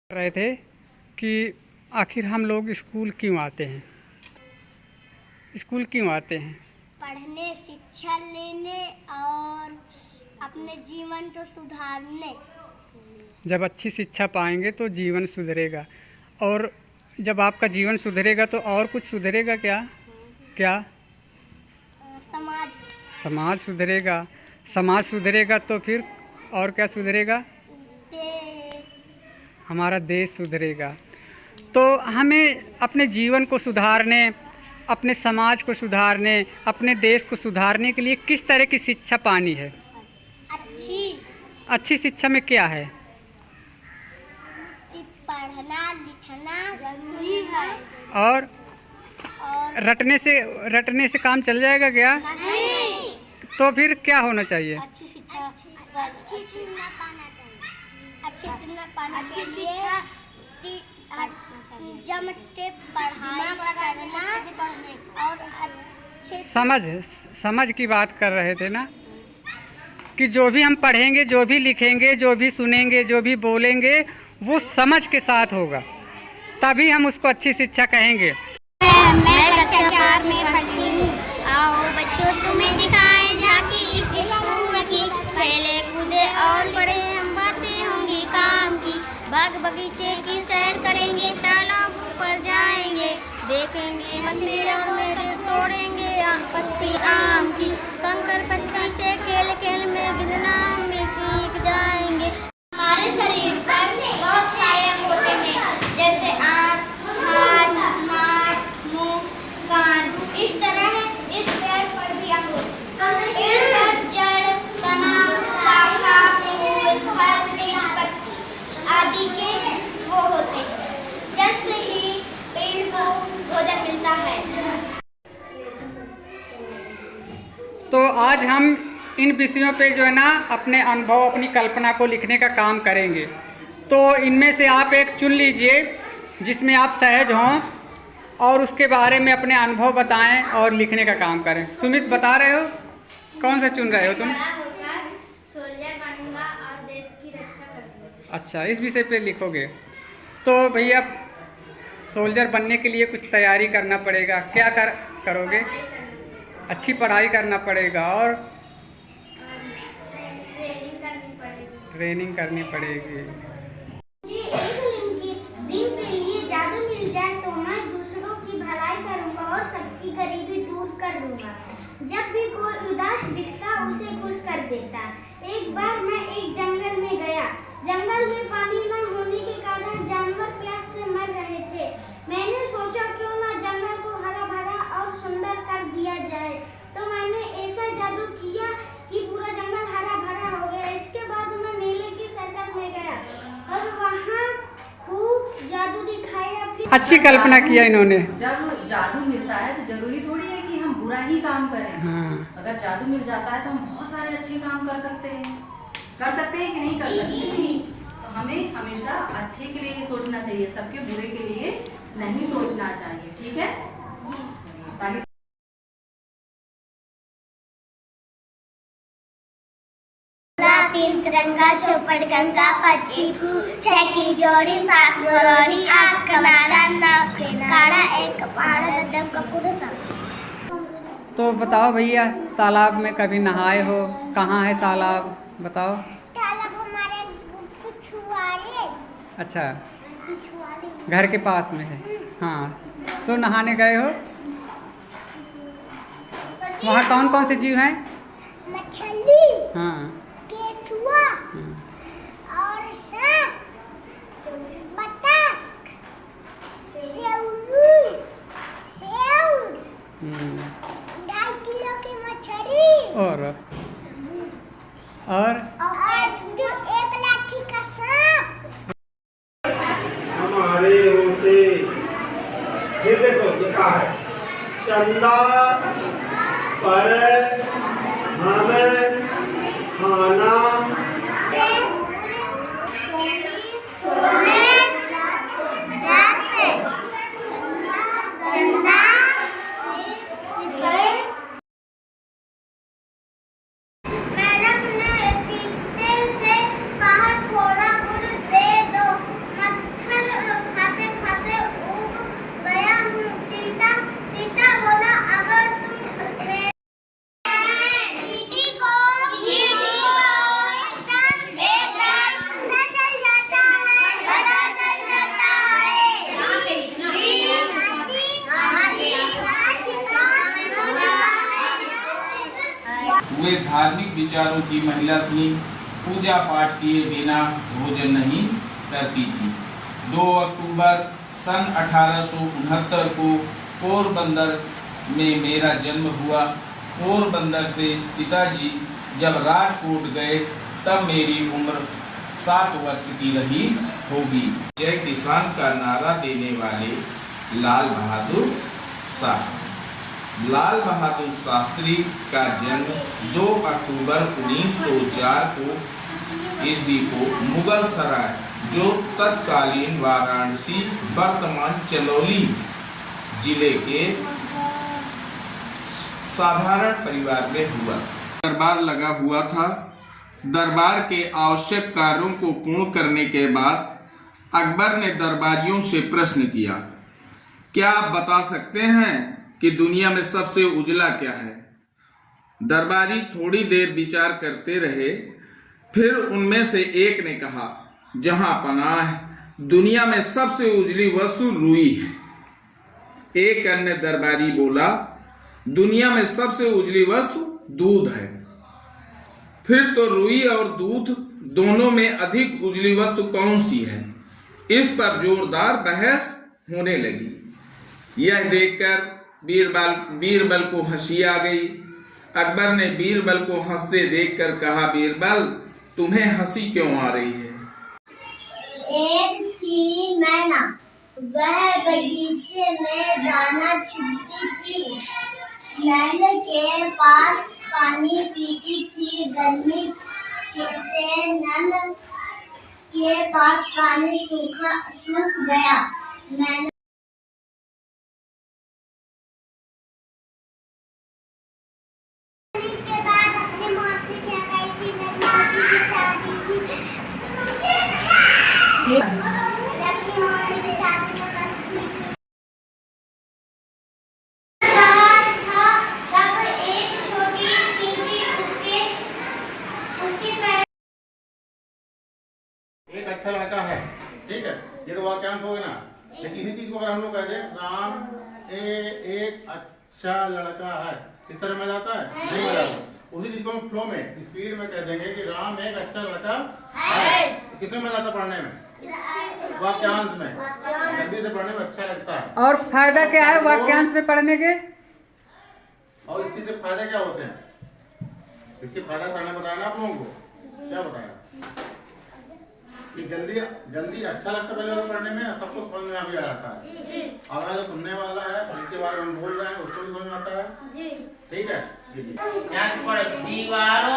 रहे थे कि आखिर हम लोग स्कूल क्यों आते हैं। स्कूल क्यों आते हैं? पढ़ने, शिक्षा लेने और अपने जीवन को सुधारने। जब अच्छी शिक्षा पाएंगे तो जीवन सुधरेगा, और जब आपका जीवन सुधरेगा तो और कुछ सुधरेगा क्या? क्या? समाज। समाज सुधरेगा। समाज सुधरेगा तो फिर और क्या सुधरेगा? देश। हमारा देश सुधरेगा। तो हमें अपने जीवन को सुधारने, अपने समाज को सुधारने, अपने देश को सुधारने के लिए किस तरह की शिक्षा पानी है? अच्छी शिक्षा में क्या है? पढ़ना लिखना जरूरी है। और रटने से काम चल जाएगा क्या? नहीं। तो फिर क्या होना चाहिए? अच्छी शिक्षा पाना चाहिए। अच्छी शिक्षा पाना चाहिए। जम के पढ़ाई करना और अच्छे समझ की बात कर रहे थे ना, कि जो भी हम पढ़ेंगे, जो भी लिखेंगे, जो भी सुनेंगे, जो भी बोलेंगे, वो समझ के साथ होगा, तभी हम उसको अच्छी शिक्षा कहेंगे। मैं कक्षा 4 में पढ़ती हूँ। आओ बच्चों तुम्हें दिखाएं झांकी इस स्कूल की। खेले कूदे और बड़े हम बातें होंगी काम की। बाग बगीचे की सैर करेंगे, तालाबों पर जाएंगे, देखेंगे मछली और मेरे तोड़ेंगे पत्ती आम की। कंकड़ पत्ती से खेल खेल में गिरना में सीख जाएंगे। हमारे शरीर पर बहुत सारे अंग होते हैं, जैसे आँख, हाथ, नाक, मुंह, कान। इस तरह इस पैर पर भी अंग होते हैं। इन पर जड़, तना, शाखा, फूल, फल, बीज, पत्ती आदि के वो होते हैं। जड़ से ही पेड़ को भोजन मिलता है। तो आज हम इन विषयों पे जो है ना, अपने अनुभव, अपनी कल्पना को लिखने का काम करेंगे। तो इनमें से आप एक चुन लीजिए जिसमें आप सहज हों, और उसके बारे में अपने अनुभव बताएं और लिखने का काम करें। सुमित, बता रहे हो कौन सा चुन रहे हो तुम? सोल्जर बनूंगा और देश की रक्षा करूंगा। अच्छा, इस विषय पे लिखोगे। तो भैया, सोल्जर बनने के लिए कुछ तैयारी करना पड़ेगा। क्या करोगे? अच्छी पढ़ाई करना पड़ेगा, और ट्रेनिंग करनी पड़ेगी। मुझे एक दिन के लिए जादू मिल जाए तो मैं दूसरों की भलाई करूंगा और सबकी गरीबी दूर कर दूंगा। जब भी कोई उदास दिखता उसे खुश कर देता। एक बार मैं एक जंगल में गया। जंगल में पानी न होने के कारण जानवर प्यास से मर रहे थे। मैंने सोचा क्यों ना जंगल को हरा भरा और सुंदर कर दिया जाए। तो मैंने ऐसा जादू किया कि पूरा जंगल हरा भरा हो गया। इसके बाद मैं मेले की सर्कस में गया और वहाँ खूब जादू दिखाया। फिर अच्छी कल्पना किया इन्होंने। जब जादू मिलता है तो जरूरी थोड़ी है कि हम बुरा ही काम करें। हाँ। अगर जादू मिल जाता है तो हम बहुत सारे अच्छे काम कर सकते हैं कि नहीं कर सकते। तो हमें हमेशा अच्छे के लिए सोचना चाहिए, सबके बुरे के लिए नहीं सोचना चाहिए। ठीक है? ताकि तीन तिरंगा, चौपट गंगा, पक्षी फूल, छह की जोड़ी, सात मोरनी, आठ कमारा, नौ काड़ा, एक कपाड़ा, दम का पूरा सब। तो बताओ भैया, तालाब में कभी नहाए हो? कहाँ है तालाब, बताओ। तालाब हमारे पिछुआड़े। अच्छा, घर के पास में है। हाँ, तो नहाने गए हो? वहाँ कौन कौन से जीव हैं? मछली, हाँ, केचुआ और सांप, बतख, सेउरू, सेउर, 2.5 किलो की मछली और एक लाठी का सांप। हमारे होते ये देखो लिखा है, चंदा पर हमें खाना सोने जाते, चंदा मैडम ने चीते से कहा थोड़ा गुड़ दे दो। धार्मिक विचारों की महिला थी। पूजा पाठ किए बिना भोजन नहीं करती थी। 2 अक्टूबर सन 1869 को पोरबंदर में मेरा जन्म हुआ। पोरबंदर से पिताजी जब राजकोट गए तब मेरी उम्र 7 वर्ष की रही होगी। जय किसान का नारा देने वाले लाल बहादुर शास्त्री। लाल बहादुर शास्त्री का जन्म 2 अक्टूबर 1904 को ईस्वी को मुगल सराय, जो तत्कालीन वाराणसी वर्तमान चंदौली जिले के साधारण परिवार में हुआ। दरबार लगा हुआ था। दरबार के आवश्यक कार्यों को पूर्ण करने के बाद अकबर ने दरबारियों से प्रश्न किया, क्या आप बता सकते हैं कि दुनिया में सबसे उजला क्या है? दरबारी थोड़ी देर विचार करते रहे। फिर उनमें से एक ने कहा, जहां पनाह है, दुनिया में सबसे उजली वस्तु रुई है। एक अन्य दरबारी बोला, दुनिया में सबसे उजली वस्तु दूध है। फिर तो रुई और दूध दोनों में अधिक उजली वस्तु कौन सी है? इस पर जोरदार बहस होने लगी। यह देखकर बीरबल को हंसी आ गई। अकबर ने बीरबल को हंसते देखकर कहा, बीरबल तुम्हें हंसी क्यों आ रही है? एक थी मैना, वह बगीचे में दाना चुगती थी। नल के पास पानी पीती थी। गर्मी से नल के पास पानी सूख गया। मैंने इसके बाद अपने मौसी के यहाँ गई थी। मेरी मौसी की शादी थी। अपनी मौसी की शादी में एक अच्छा लड़का है, ठीक है, ये तो वाक्यांश हो गया ना। लेकिन इसी चीज को अगर हम लोग कहते हैं राम एक अच्छा लड़का है, इस तरह में जाता है नहीं बजाता। उसी चीज को हम फ्लो में स्पीड में कह देंगे कि राम एक अच्छा लड़का है। किसमें मजा आता पढ़ने में? वाक्यांश में। जल्दी से पढ़ने में अच्छा लगता है। और फायदा क्या है वाक्यांश में पढ़ने के? और इस चीज से फायदे क्या होते हैं? इसके फायदा सर ने बताया ना आप लोगों को। क्या बताया कि जल्दी अच्छा लगता है पहले पढ़ने में, सबको समझ में भी आ जाता है। और जो सुनने वाला है जिसके बारे में हम बोल रहे हैं उसको भी समझ में आता है। ठीक है। पर दीवारों